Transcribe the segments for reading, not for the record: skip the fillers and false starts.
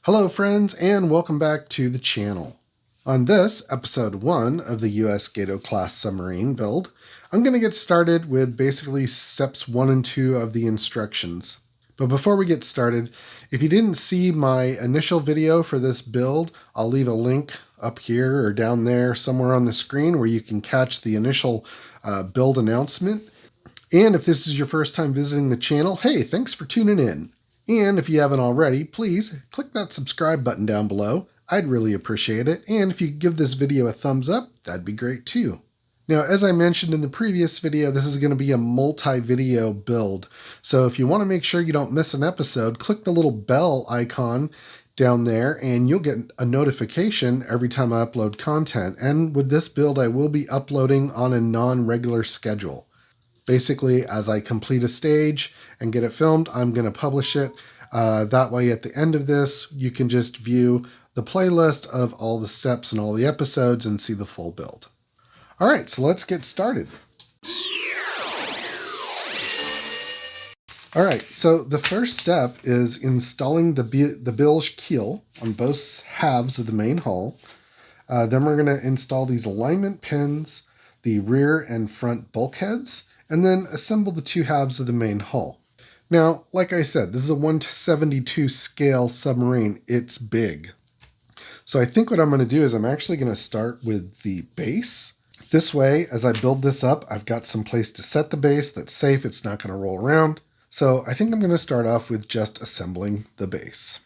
Hello friends, and welcome back to the channel. On this, episode 1 of the U.S. GATO Class Submarine build, I'm going to get started with basically steps 1 and 2 of the instructions. But before we get started, if you didn't see my initial video for this build, I'll leave a link up here or down there somewhere on the screen where you can catch the initial build announcement. And if this is your first time visiting the channel, hey, thanks for tuning in. And if you haven't already, please click that subscribe button down below. I'd really appreciate it. And if you could give this video a thumbs up, that'd be great too. Now, as I mentioned in the previous video, this is going to be a multi-video build. So if you want to make sure you don't miss an episode, click the little bell icon down there and you'll get a notification every time I upload content. And with this build, I will be uploading on a non-regular schedule. Basically, as I complete a stage and get it filmed, I'm going to publish it. That way, at the end of this, you can just view the playlist of all the steps and all the episodes and see the full build. All right, so let's get started. All right, so the first step is installing the bilge keel on both halves of the main hull. Then we're going to install these alignment pins, the rear and front bulkheads, and then assemble the two halves of the main hull. Now, like I said, this is a 1/72 scale submarine. It's big. So I think what I'm going to do is I'm actually going to start with the base. This way, as I build this up, I've got some place to set the base that's safe. It's not going to roll around. So I think I'm going to start off with just assembling the base.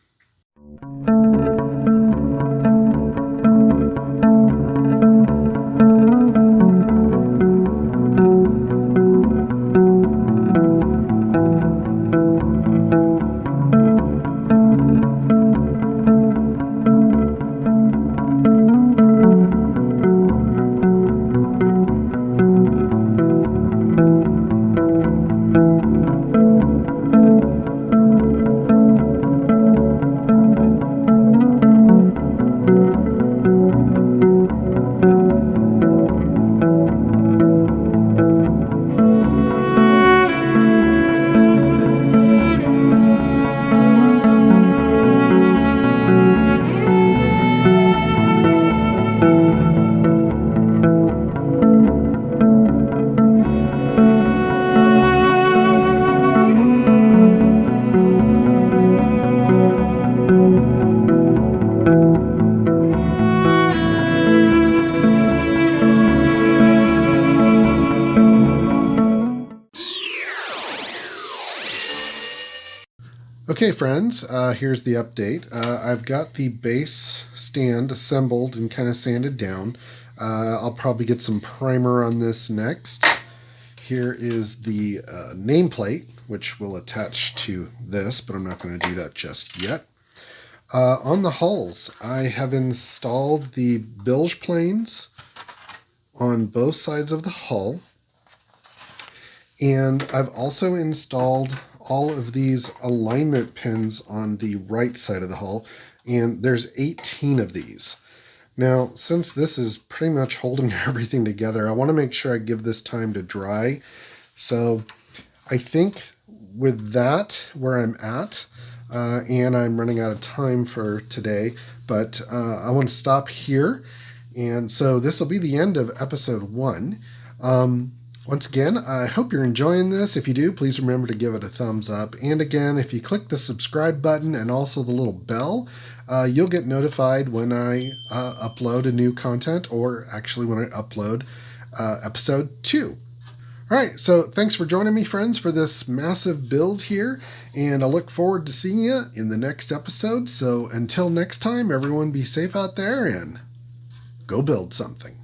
Okay friends, here's the update. I've got the base stand assembled and kind of sanded down. I'll probably get some primer on this next. Here is the nameplate, which will attach to this, but I'm not going to do that just yet. On the hulls, I have installed the bilge planes on both sides of the hull. And I've also installed all of these alignment pins on the right side of the hull, and there's 18 of these. Now, since this is pretty much holding everything together, I want to make sure I give this time to dry. So I think with that where I'm at, and I'm running out of time for today, but I want to stop here. And so this will be the end of episode 1. Once again, I hope you're enjoying this. If you do, please remember to give it a thumbs up. And again, if you click the subscribe button and also the little bell, you'll get notified when I upload a new content, or actually when I upload episode 2. All right, so thanks for joining me, friends, for this massive build here. And I look forward to seeing you in the next episode. So until next time, everyone be safe out there and go build something.